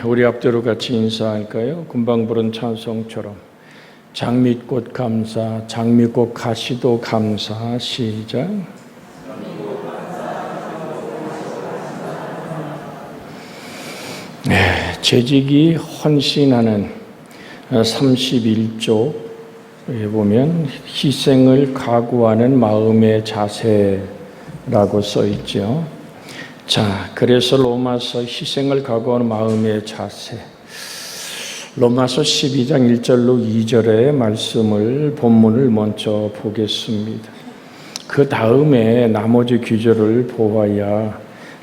우리 앞뒤로 같이 인사할까요? 금방 부른 찬송처럼 장미꽃 감사, 장미꽃 가시도 감사. 시작. 재직이 헌신하는 31조에 보면 희생을 각오하는 마음의 자세라고 써 있죠. 자, 그래서 로마서 희생을 각오하는 마음의 자세. 로마서 12장 1절로 2절의 말씀을 본문을 먼저 보겠습니다. 그 다음에 나머지 구절을 보아야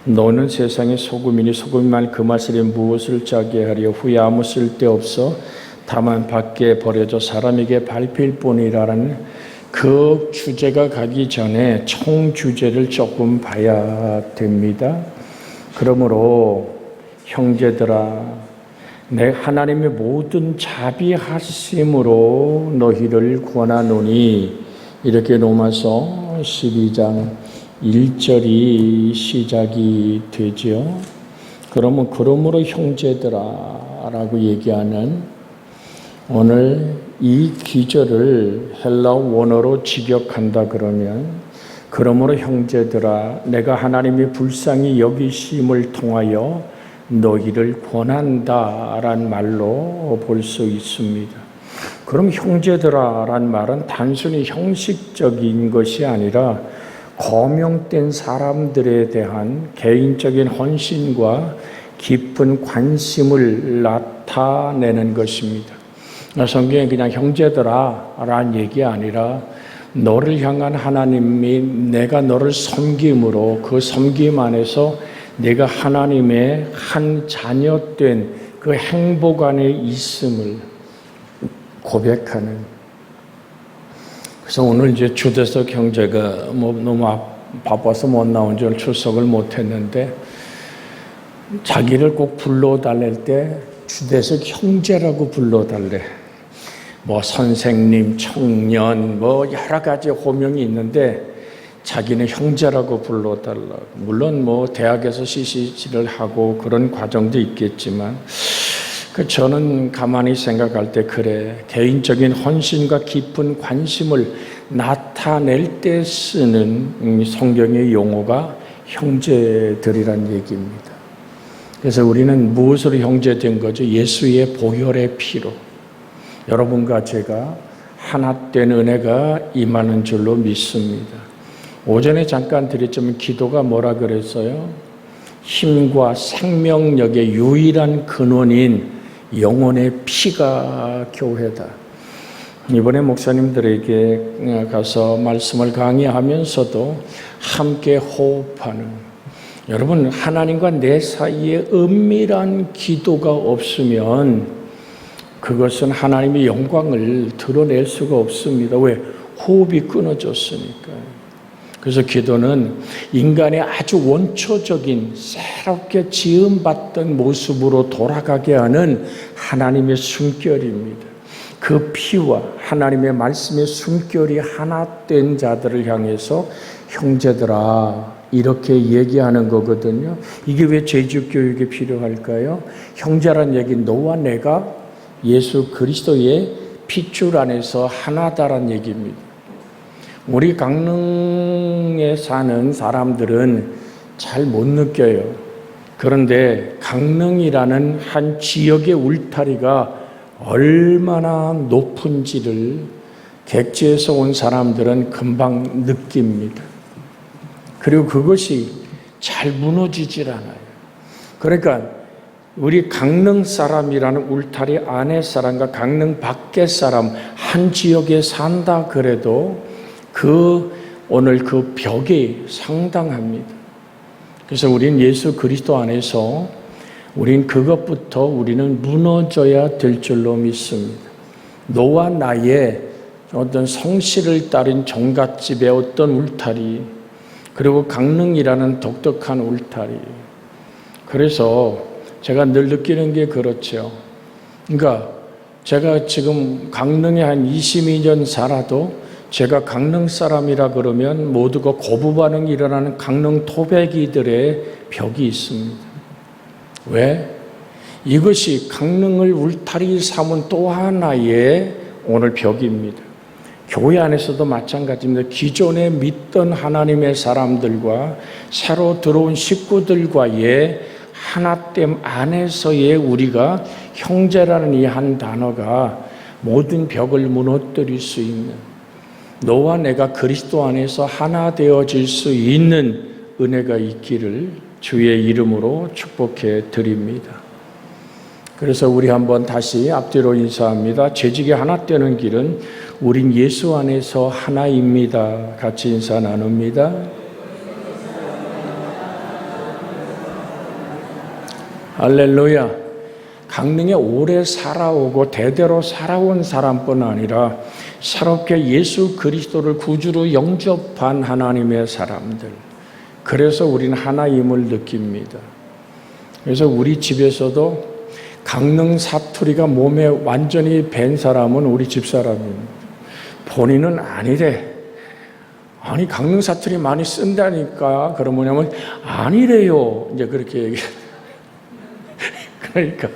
너는 세상의 소금이니 소금이 만일 그 맛을 무엇을 짜게 하려 후에 아무 쓸데없어 다만 밖에 버려져 사람에게 밟힐 뿐이라는 그 주제가 가기 전에 총 주제를 조금 봐야 됩니다. 그러므로 형제들아, 내 하나님의 모든 자비하심으로 너희를 권하노니, 이렇게 로마서 12장 1절이 시작이 되죠. 그러면 그러므로 형제들아 라고 얘기하는 오늘 이 기절을 헬라 원어로 직역한다 그러면, 그러므로 형제들아 내가 하나님의 불쌍히 여기심을 통하여 너희를 권한다 라는 말로 볼 수 있습니다. 그럼 형제들아 라는 말은 단순히 형식적인 것이 아니라 거명된 사람들에 대한 개인적인 헌신과 깊은 관심을 나타내는 것입니다. 성경에 그냥 형제들아 라는 얘기 아니라 너를 향한 하나님이 내가 너를 섬김으로 그 섬김 안에서 내가 하나님의 한 자녀된 그 행복 안에 있음을 고백하는. 그래서 오늘 이제 주대석 형제가 너무 바빠서 못 나온 줄 출석을 못 했는데, 자기를 꼭 불러달랄 때 주대석 형제라고 불러달래. 선생님, 청년, 여러 가지 호명이 있는데 자기는 형제라고 불러달라고. 물론 대학에서 CC를 하고 그런 과정도 있겠지만, 저는 가만히 생각할 때 그래, 개인적인 헌신과 깊은 관심을 나타낼 때 쓰는 성경의 용어가 형제들이란 얘기입니다. 그래서 우리는 무엇으로 형제된 거죠? 예수의 보혈의 피로. 여러분과 제가 하나 된 은혜가 임하는 줄로 믿습니다. 오전에 잠깐 드렸지만 기도가 뭐라 그랬어요? 힘과 생명력의 유일한 근원인 영혼의 피가 교회다. 이번에 목사님들에게 가서 말씀을 강의하면서도 함께 호흡하는, 여러분 하나님과 내 사이에 은밀한 기도가 없으면 그것은 하나님의 영광을 드러낼 수가 없습니다. 왜? 호흡이 끊어졌으니까요. 그래서 기도는 인간의 아주 원초적인 새롭게 지음받던 모습으로 돌아가게 하는 하나님의 숨결입니다. 그 피와 하나님의 말씀의 숨결이 하나 된 자들을 향해서 형제들아 이렇게 얘기하는 거거든요. 이게 왜 제주교육이 필요할까요? 형제란 얘기는 너와 내가 예수 그리스도의 핏줄 안에서 하나다란 얘기입니다. 우리 강릉에 사는 사람들은 잘 못 느껴요. 그런데 강릉이라는 한 지역의 울타리가 얼마나 높은지를 객지에서 온 사람들은 금방 느낍니다. 그리고 그것이 잘 무너지질 않아요. 그러니까 우리 강릉 사람이라는 울타리 안에 사람과 강릉 밖의 사람 한 지역에 산다 그래도 오늘 그 벽이 상당합니다. 그래서 우리는 예수 그리스도 안에서 우린 그것부터 우리는 무너져야 될 줄로 믿습니다. 너와 나의 어떤 성실을 따른 종갓집의 어떤 울타리, 그리고 강릉이라는 독특한 울타리. 그래서 제가 늘 느끼는 게 그렇죠. 그러니까 제가 지금 강릉에 한 22년 살아도 제가 강릉 사람이라 그러면 모두가 거부 반응이 일어나는 강릉 토백이들의 벽이 있습니다. 왜? 이것이 강릉을 울타리 삼은 또 하나의 오늘 벽입니다. 교회 안에서도 마찬가지입니다. 기존에 믿던 하나님의 사람들과 새로 들어온 식구들과의 하나됨 안에서의 우리가 형제라는 이 한 단어가 모든 벽을 무너뜨릴 수 있는, 너와 내가 그리스도 안에서 하나 되어질 수 있는 은혜가 있기를 주의 이름으로 축복해 드립니다. 그래서 우리 한번 다시 앞뒤로 인사합니다. 재직이 하나 되는 길은 우린 예수 안에서 하나입니다. 같이 인사 나눕니다. 할렐루야. 강릉에 오래 살아오고 대대로 살아온 사람뿐 아니라 새롭게 예수 그리스도를 구주로 영접한 하나님의 사람들, 그래서 우리는 하나임을 느낍니다. 그래서 우리 집에서도 강릉 사투리가 몸에 완전히 밴 사람은 우리 집사람입니다. 본인은 아니래. 아니 강릉 사투리 많이 쓴다니까. 그럼 뭐냐면 아니래요. 이제 그렇게 얘기해요. 그러니까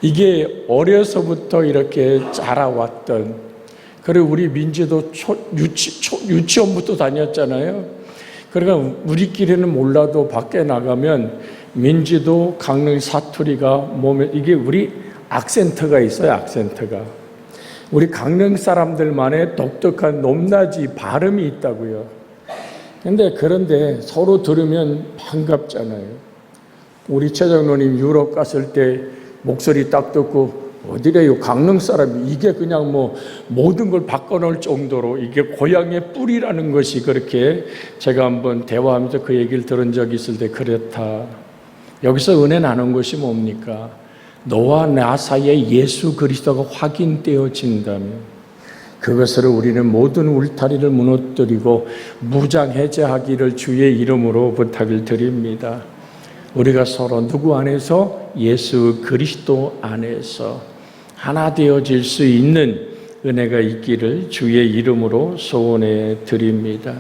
이게 어려서부터 이렇게 자라왔던, 그리고 우리 민지도 유치원부터 다녔잖아요. 그러니까 우리끼리는 몰라도 밖에 나가면 민지도 강릉 사투리가 몸에, 이게 우리 악센트가 있어요. 악센트가 우리 강릉 사람들만의 독특한 높낮이 발음이 있다고요. 그런데 서로 들으면 반갑잖아요. 우리 최 장로님 유럽 갔을 때 목소리 딱 듣고 어디래요? 강릉 사람이. 이게 그냥 뭐 모든 걸 바꿔놓을 정도로 이게 고향의 뿌리라는 것이, 그렇게 제가 한번 대화하면서 그 얘기를 들은 적이 있을 때, 그렇다. 여기서 은혜 나눈 것이 뭡니까? 너와 나 사이에 예수 그리스도가 확인되어진다면 그것으로 우리는 모든 울타리를 무너뜨리고 무장해제하기를 주의 이름으로 부탁을 드립니다. 우리가 서로 누구 안에서? 예수 그리스도 안에서 하나 되어질 수 있는 은혜가 있기를 주의 이름으로 소원해 드립니다.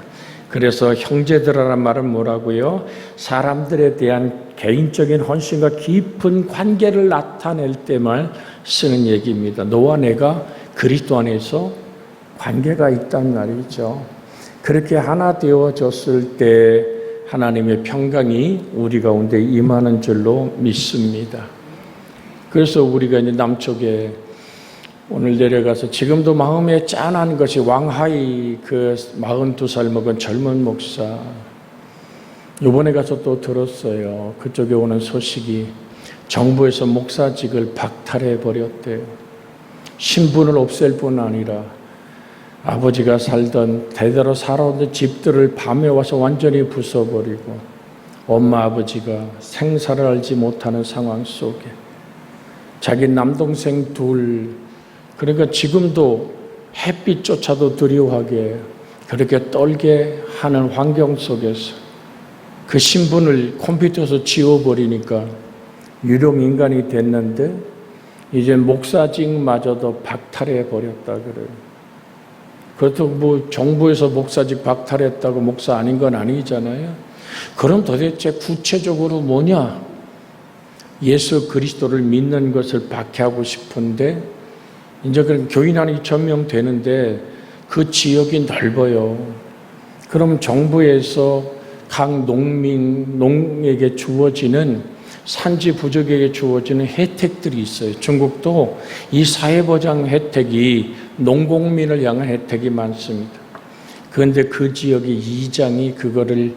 그래서 형제들이라는 말은 뭐라고요? 사람들에 대한 개인적인 헌신과 깊은 관계를 나타낼 때만 쓰는 얘기입니다. 너와 내가 그리스도 안에서 관계가 있단 말이죠. 그렇게 하나 되어졌을 때 하나님의 평강이 우리 가운데 임하는 줄로 믿습니다. 그래서 우리가 이제 남쪽에 오늘 내려가서 지금도 마음에 짠한 것이 왕하이 그 42살 먹은 젊은 목사, 이번에 가서 또 들었어요. 그쪽에 오는 소식이 정부에서 목사직을 박탈해 버렸대요. 신분을 없앨 뿐 아니라 아버지가 살던 대대로 살아온 집들을 밤에 와서 완전히 부숴버리고 엄마 아버지가 생사를 알지 못하는 상황 속에 자기 남동생 둘, 그러니까 지금도 햇빛조차도 두려워하게 그렇게 떨게 하는 환경 속에서 그 신분을 컴퓨터에서 지워버리니까 유령 인간이 됐는데 이제 목사직마저도 박탈해 버렸다 그래요. 그렇다고 뭐 정부에서 목사직 박탈했다고 목사 아닌 건 아니잖아요. 그럼 도대체 구체적으로 뭐냐? 예수 그리스도를 믿는 것을 박해하고 싶은데 이제 그럼 교인 한 2,000명 되는데 그 지역이 넓어요. 그럼 정부에서 각 농민에게 주어지는 산지 부족에게 주어지는 혜택들이 있어요. 중국도 이 사회보장 혜택이 농공민을 향한 혜택이 많습니다. 그런데 그 지역의 이장이 그거를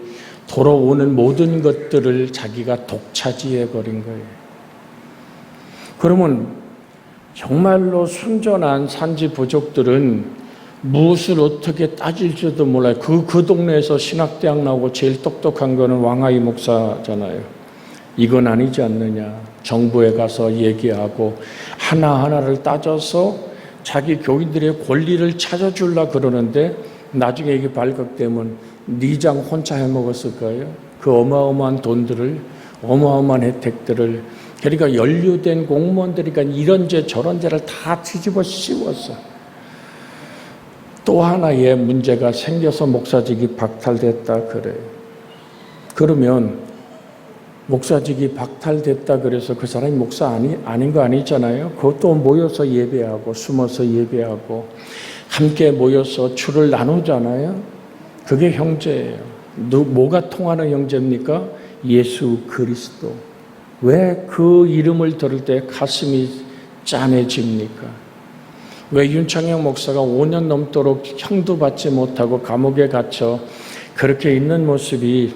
돌아오는 모든 것들을 자기가 독차지해 버린 거예요. 그러면 정말로 순전한 산지 부족들은 무엇을 어떻게 따질지도 몰라요. 그 동네에서 신학대학 나오고 제일 똑똑한 거는 왕하이 목사잖아요. 이건 아니지 않느냐. 정부에 가서 얘기하고 하나하나를 따져서 자기 교인들의 권리를 찾아주려고 그러는데 나중에 이게 발각되면 니장 혼자 해먹었을 거예요. 그 어마어마한 돈들을, 어마어마한 혜택들을. 그러니까 연루된 공무원들이니까 이런 죄 저런 죄를 다 뒤집어 씌웠어. 또 하나의 문제가 생겨서 목사직이 박탈됐다 그래요. 그러면 목사직이 박탈됐다 그래서 그 사람이 목사 아닌 거 아니잖아요. 그것도 모여서 예배하고 숨어서 예배하고 함께 모여서 주를 나누잖아요. 그게 형제예요. 뭐가 통하는 형제입니까? 예수 그리스도. 왜 그 이름을 들을 때 가슴이 짠해집니까? 왜 윤창영 목사가 5년 넘도록 형도 받지 못하고 감옥에 갇혀 그렇게 있는 모습이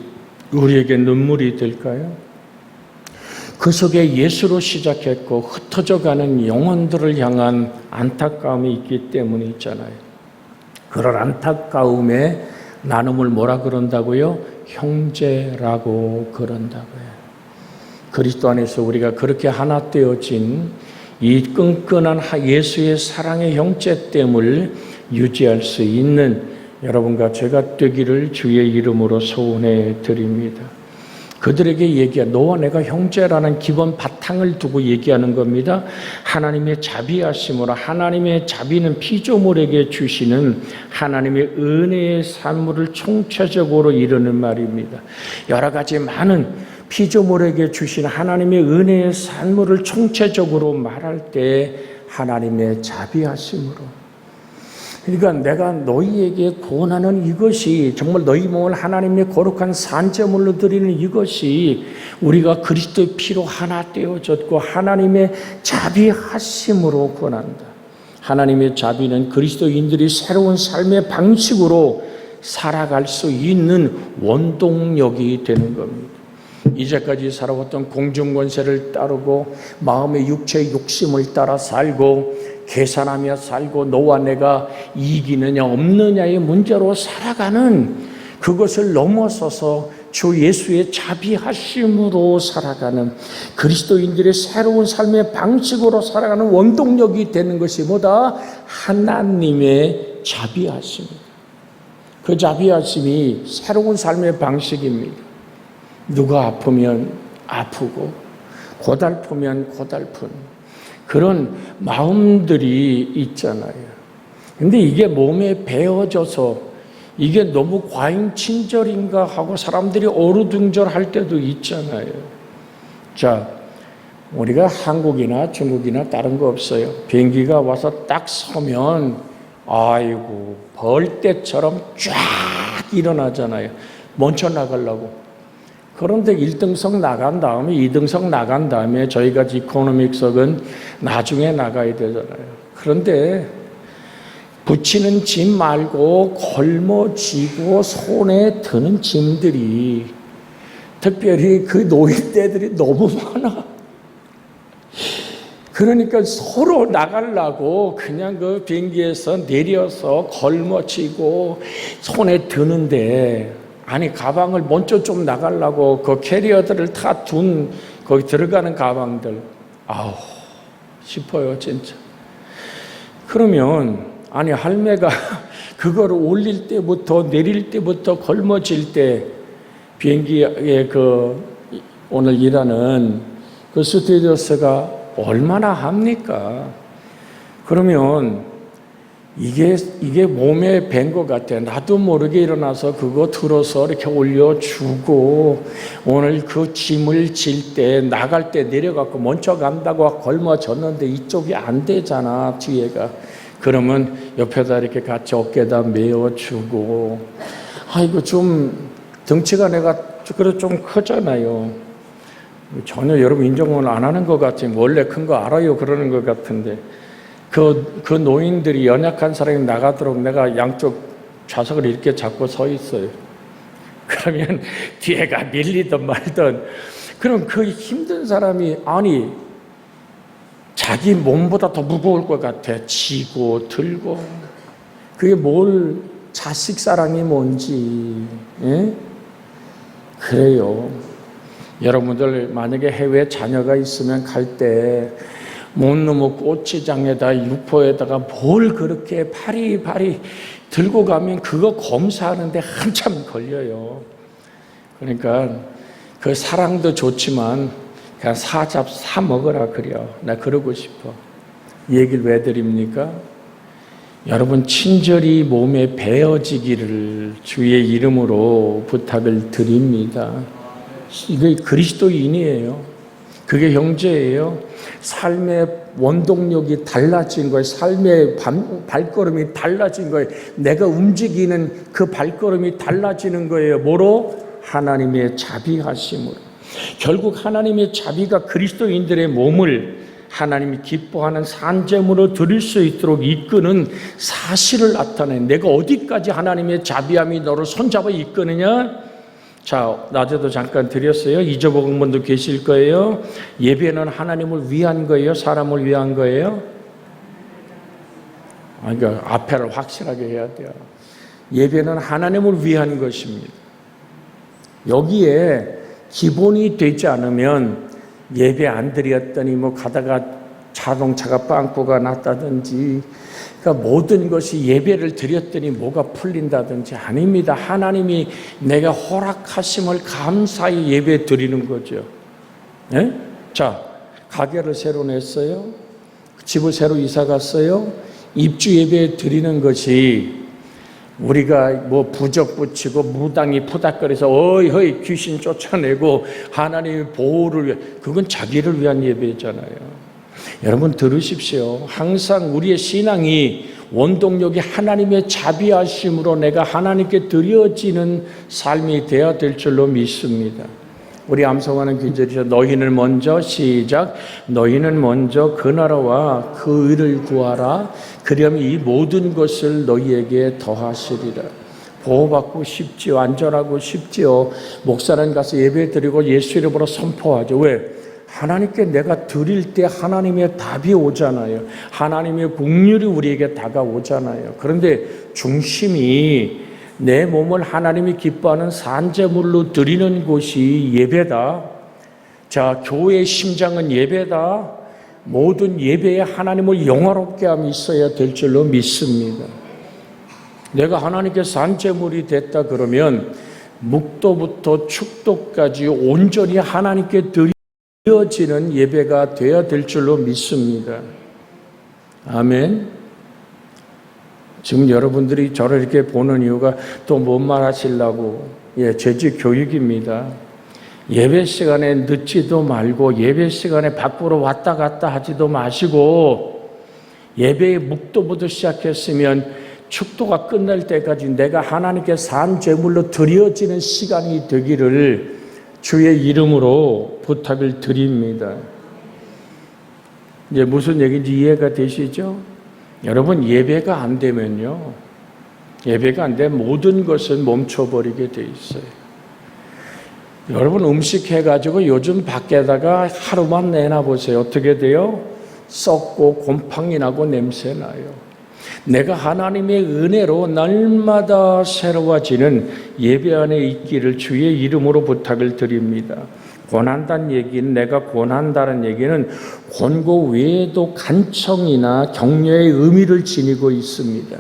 우리에게 눈물이 될까요? 그 속에 예수로 시작했고 흩어져가는 영혼들을 향한 안타까움이 있기 때문에 있잖아요. 그런 안타까움에 나눔을 뭐라 그런다고요? 형제라고 그런다고요. 그리스도 안에서 우리가 그렇게 하나 되어진 이 끈끈한 예수의 사랑의 형제됨을 유지할 수 있는 여러분과 제가 되기를 주의 이름으로 소원해 드립니다. 그들에게 얘기해 너와 내가 형제라는 기본 바탕을 두고 얘기하는 겁니다. 하나님의 자비하심으로 하나님의 자비는 피조물에게 주시는 하나님의 은혜의 산물을 총체적으로 이루는 말입니다. 여러 가지 많은 피조물에게 주신 하나님의 은혜의 산물을 총체적으로 말할 때 하나님의 자비하심으로. 그러니까 내가 너희에게 권하는 이것이 정말 너희 몸을 하나님의 거룩한 산제물로 드리는 이것이 우리가 그리스도의 피로 하나 되어졌고 하나님의 자비하심으로 권한다. 하나님의 자비는 그리스도인들이 새로운 삶의 방식으로 살아갈 수 있는 원동력이 되는 겁니다. 이제까지 살아왔던 공중권세를 따르고 마음의 육체의 욕심을 따라 살고 계산하며 살고 너와 내가 이기느냐 없느냐의 문제로 살아가는 그것을 넘어서서 주 예수의 자비하심으로 살아가는 그리스도인들의 새로운 삶의 방식으로 살아가는 원동력이 되는 것이 뭐다? 하나님의 자비하심입니다. 그 자비하심이 새로운 삶의 방식입니다. 누가 아프면 아프고 고달프면 고달픈 그런 마음들이 있잖아요. 근데 이게 몸에 배어져서 이게 너무 과잉 친절인가 하고 사람들이 어루둥절할 때도 있잖아요. 자, 우리가 한국이나 중국이나 다른 거 없어요. 비행기가 와서 딱 서면 아이고 벌떼처럼 쫙 일어나잖아요. 먼저 나가려고. 그런데 1등석 나간 다음에 2등석 나간 다음에 저희가 이코노믹석은 나중에 나가야 되잖아요. 그런데 붙이는 짐 말고 걸머쥐고 손에 드는 짐들이 특별히 그 노인네들이 너무 많아. 그러니까 서로 나가려고 그냥 그 비행기에서 내려서 걸머쥐고 손에 드는데 아니 가방을 먼저 좀 나가려고 그 캐리어들을 다 둔 거기 들어가는 가방들 아우 싶어요 진짜. 그러면 아니 할매가 그거를 올릴 때부터 내릴 때부터 걸머질 때 비행기에 그 오늘 일하는 그 스튜어디스가 얼마나 합니까? 그러면 이게 몸에 밴 것 같아. 나도 모르게 일어나서 그거 들어서 이렇게 올려주고 오늘 그 짐을 질 때 나갈 때 내려갖고 먼저 간다고 걸머졌는데 이쪽이 안 되잖아 뒤에가. 그러면 옆에다 이렇게 같이 어깨에다 메어주고 이거 좀 덩치가 내가 그래도 좀 크잖아요. 전혀 여러분 인정을 안 하는 것 같아요. 원래 큰 거 알아요 그러는 것 같은데 그 노인들이 연약한 사람이 나가도록 내가 양쪽 좌석을 이렇게 잡고 서 있어요. 그러면 뒤에가 밀리든 말든 그럼 그 힘든 사람이 아니 자기 몸보다 더 무거울 것 같아. 지고 들고 그게 뭘 자식 사랑이 뭔지 그래요. 여러분들 만약에 해외에 자녀가 있으면 갈 때 못너무 꽃시장에다 육포에다가 뭘 그렇게 파리파리 들고 가면 그거 검사하는데 한참 걸려요. 그러니까 그 사랑도 좋지만 그냥 사 먹으라 그래요. 나 그러고 싶어. 이 얘기를 왜 드립니까? 여러분 친절히 몸에 배어지기를 주의 이름으로 부탁을 드립니다. 이게 그리스도인이에요. 그게 형제예요. 삶의 원동력이 달라진 거예요. 삶의 발걸음이 달라진 거예요. 내가 움직이는 그 발걸음이 달라지는 거예요. 뭐로? 하나님의 자비하심으로. 결국 하나님의 자비가 그리스도인들의 몸을 하나님이 기뻐하는 산제물로 드릴 수 있도록 이끄는 사실을 나타내. 내가 어디까지 하나님의 자비함이 너를 손잡아 이끄느냐? 자, 낮에도 잠깐 드렸어요. 잊어먹은 분도 계실 거예요. 예배는 하나님을 위한 거예요? 사람을 위한 거예요? 그러니까 앞에를 확실하게 해야 돼요. 예배는 하나님을 위한 것입니다. 여기에 기본이 되지 않으면 예배 안 드렸더니 뭐 가다가 자동차가 빵꾸가 났다든지, 그러니까 모든 것이 예배를 드렸더니 뭐가 풀린다든지 아닙니다. 하나님이 내가 허락하심을 감사히 예배 드리는 거죠. 네? 자, 가게를 새로 냈어요. 집을 새로 이사 갔어요. 입주 예배 드리는 것이 우리가 뭐 부적 붙이고 무당이 푸닥거려서 어이 귀신 쫓아내고 하나님의 보호를 위해, 그건 자기를 위한 예배잖아요. 여러분 들으십시오. 항상 우리의 신앙이 원동력이 하나님의 자비하심으로 내가 하나님께 드려지는 삶이 되어야 될 줄로 믿습니다. 우리 암송하는 귀절이죠. 너희는 먼저, 시작. 너희는 먼저 그 나라와 그 의를 구하라. 그러면 이 모든 것을 너희에게 더하시리라. 보호받고 싶지요. 안전하고 싶지요. 목사님 가서 예배 드리고 예수 이름으로 선포하죠. 왜? 하나님께 내가 드릴 때 하나님의 답이 오잖아요. 하나님의 긍휼이 우리에게 다가오잖아요. 그런데 중심이 내 몸을 하나님이 기뻐하는 산제물로 드리는 곳이 예배다. 자, 교회의 심장은 예배다. 모든 예배에 하나님을 영화롭게 함이 있어야 될 줄로 믿습니다. 내가 하나님께 산제물이 됐다 그러면 묵도부터 축도까지 온전히 하나님께 드려지는 예배가 되어야 될 줄로 믿습니다. 아멘. 지금 여러분들이 저를 이렇게 보는 이유가 또 뭔 말 하시려고, 죄직 교육입니다. 예배 시간에 늦지도 말고 예배 시간에 밖으로 왔다 갔다 하지도 마시고 예배의 묵도부터 시작했으면 축도가 끝날 때까지 내가 하나님께 산 제물로 드려지는 시간이 되기를 주의 이름으로 부탁을 드립니다. 이제 무슨 얘기인지 이해가 되시죠? 여러분, 예배가 안 되면요, 예배가 안 되면 모든 것은 멈춰버리게 돼 있어요. 여러분, 음식 해가지고 요즘 밖에다가 하루만 내놔보세요. 어떻게 돼요? 썩고 곰팡이 나고 냄새 나요. 내가 하나님의 은혜로 날마다 새로워지는 예배 안에 있기를 주의 이름으로 부탁을 드립니다. 권한다는 얘기는, 내가 권한다는 얘기는 권고 외에도 간청이나 격려의 의미를 지니고 있습니다.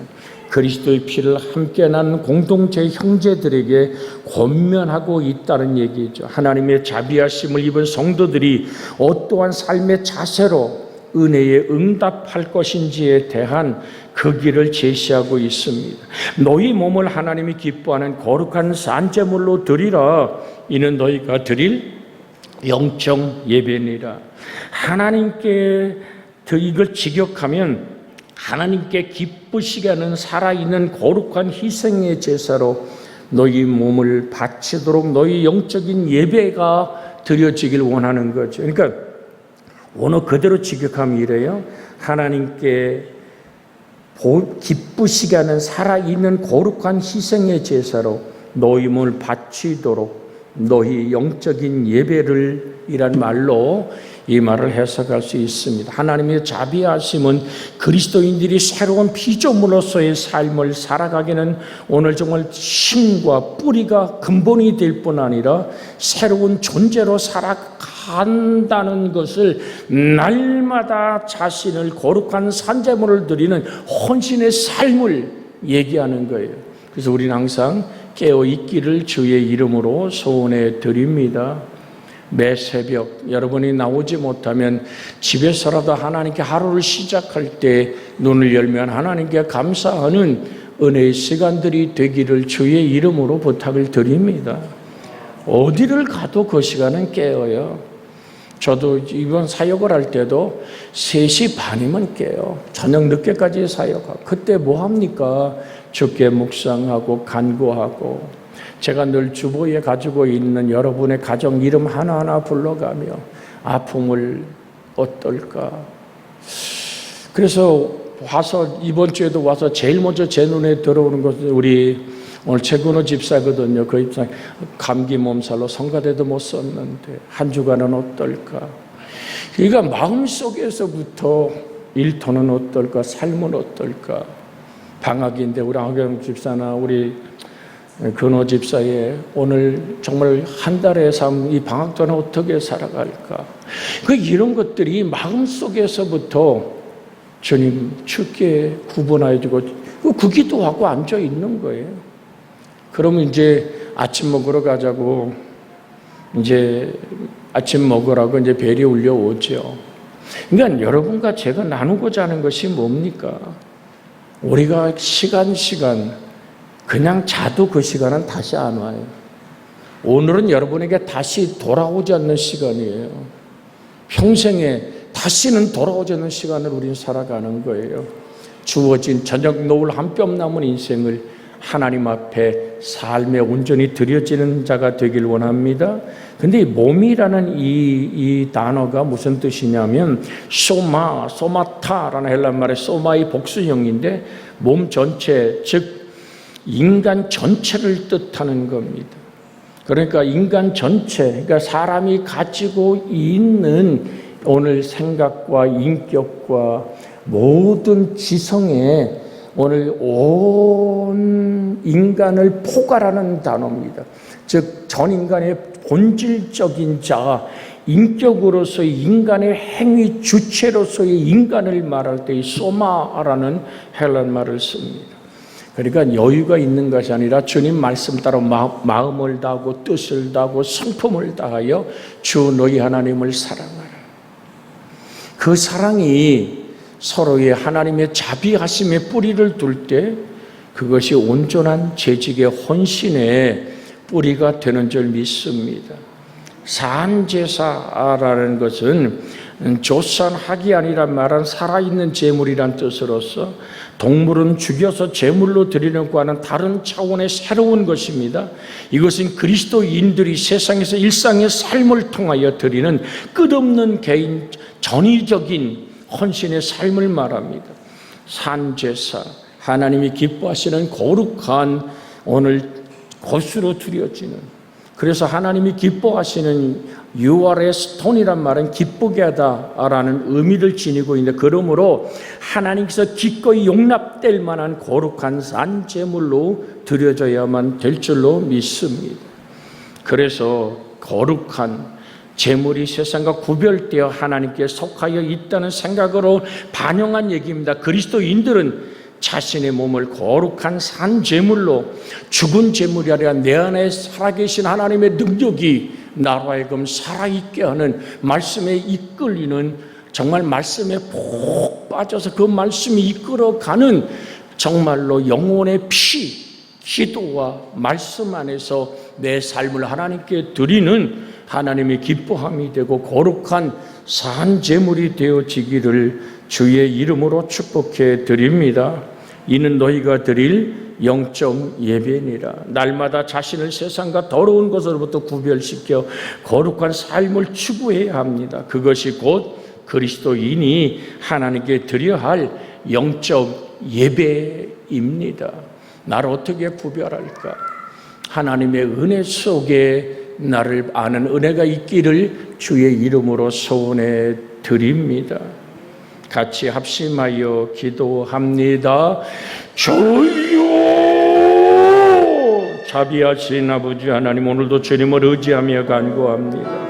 그리스도의 피를 함께 나눈 공동체 형제들에게 권면하고 있다는 얘기죠. 하나님의 자비하심을 입은 성도들이 어떠한 삶의 자세로 은혜에 응답할 것인지에 대한 그 길을 제시하고 있습니다. 너희 몸을 하나님이 기뻐하는 거룩한 산제물로 드리라. 이는 너희가 드릴 영적 예배니라. 하나님께 이걸 직역하면 하나님께 기쁘시게 하는 살아있는 거룩한 희생의 제사로 너희 몸을 바치도록 너희 영적인 예배가 드려지길 원하는 거죠. 그러니까 오늘 그대로 직역하면 이래요. 하나님께 기쁘시게 하는 살아있는 거룩한 희생의 제사로 너희 몸을 바치도록 너희 영적인 예배를 이란 말로 이 말을 해석할 수 있습니다. 하나님의 자비하심은 그리스도인들이 새로운 피조물로서의 삶을 살아가기는 오늘 정말 힘과 뿌리가 근본이 될 뿐 아니라 새로운 존재로 살아간다는 것을 날마다 자신을 거룩한 산제물을 드리는 헌신의 삶을 얘기하는 거예요. 그래서 우리는 항상 깨어있기를 주의 이름으로 소원해 드립니다. 매 새벽 여러분이 나오지 못하면 집에서라도 하나님께 하루를 시작할 때 눈을 열면 하나님께 감사하는 은혜의 시간들이 되기를 주의 이름으로 부탁을 드립니다. 어디를 가도 그 시간은 깨어요. 저도 이번 사역을 할 때도 3시 반이면 깨요. 저녁 늦게까지 사역하고. 그때 뭐 합니까? 주께 묵상하고 간구하고. 제가 늘 주보에 가지고 있는 여러분의 가정 이름 하나하나 불러가며 아픔을 어떨까. 그래서 와서 이번 주에도 와서 제일 먼저 제 눈에 들어오는 것은 우리 오늘 최근호 집사거든요. 그 집사 감기 몸살로 성가대도 못 썼는데 한 주간은 어떨까. 그러니까 마음속에서부터 일터는 어떨까, 삶은 어떨까. 방학인데 우리 황경 집사나 우리 근호 집사의 오늘 정말 한 달의 삶, 이 방학 동안 어떻게 살아갈까. 이런 것들이 마음속에서부터 주님 주께 구분하여 주고 그 기도하고 앉아 있는 거예요. 그러면 이제 아침 먹으러 가자고 이제 아침 먹으라고 이제 벨이 울려오죠. 그러니까 여러분과 제가 나누고자 하는 것이 뭡니까? 우리가 시간 그냥 자도 그 시간은 다시 안 와요. 오늘은 여러분에게 다시 돌아오지 않는 시간이에요. 평생에 다시는 돌아오지 않는 시간을 우리는 살아가는 거예요. 주어진 저녁 노을 한 뼘 남은 인생을 하나님 앞에 삶에 온전히 드려지는 자가 되길 원합니다. 근데 이 몸이라는 이 단어가 무슨 뜻이냐면 소마타라는 헬라 말의 소마의 복수형인데 몸 전체, 즉 인간 전체를 뜻하는 겁니다. 그러니까 인간 전체, 그러니까 사람이 가지고 있는 오늘 생각과 인격과 모든 지성에 오늘 온 인간을 포괄하는 단어입니다. 즉 전인간의 본질적인 자, 인격으로서의 인간의 행위 주체로서의 인간을 말할 때 이 소마라는 헬란 말을 씁니다. 그러니까 여유가 있는 것이 아니라 주님 말씀 따라 마음을 다하고 뜻을 다하고 성품을 다하여 주 너희 하나님을 사랑하라. 그 사랑이 서로의 하나님의 자비하심의 뿌리를 둘 때 그것이 온전한 재직의 헌신의 뿌리가 되는 줄 믿습니다. 산제사라는 것은 조산하기 아니란 말은 살아있는 제물이란 뜻으로서 동물은 죽여서 제물로 드리는 것과는 다른 차원의 새로운 것입니다. 이것은 그리스도인들이 세상에서 일상의 삶을 통하여 드리는 끝없는 개인 전위적인 헌신의 삶을 말합니다. 산제사, 하나님이 기뻐하시는 거룩한 오늘 것으로 드려지는, 그래서 하나님이 기뻐하시는 You are a stone이란 말은 기쁘게 하다라는 의미를 지니고 있는데, 그러므로 하나님께서 기꺼이 용납될 만한 거룩한 산제물로 드려져야만 될 줄로 믿습니다. 그래서 거룩한 제물이 세상과 구별되어 하나님께 속하여 있다는 생각으로 반영한 얘기입니다. 그리스도인들은 자신의 몸을 거룩한 산 제물로, 죽은 제물이 아니라 내 안에 살아계신 하나님의 능력이 나로 하여금 살아있게 하는, 말씀에 이끌리는, 정말 말씀에 푹 빠져서 그 말씀이 이끌어가는 정말로 영혼의 피, 기도와 말씀 안에서 내 삶을 하나님께 드리는 하나님의 기뻐함이 되고 거룩한 산 제물이 되어지기를 주의 이름으로 축복해 드립니다. 이는 너희가 드릴 영적 예배니라. 날마다 자신을 세상과 더러운 것으로부터 구별시켜 거룩한 삶을 추구해야 합니다. 그것이 곧 그리스도인이 하나님께 드려야 할 영적 예배입니다. 나를 어떻게 구별할까? 하나님의 은혜 속에 나를 아는 은혜가 있기를 주의 이름으로 소원해 드립니다. 같이 합심하여 기도합니다. 주여, 자비하신 아버지 하나님, 오늘도 주님을 의지하며 간구합니다.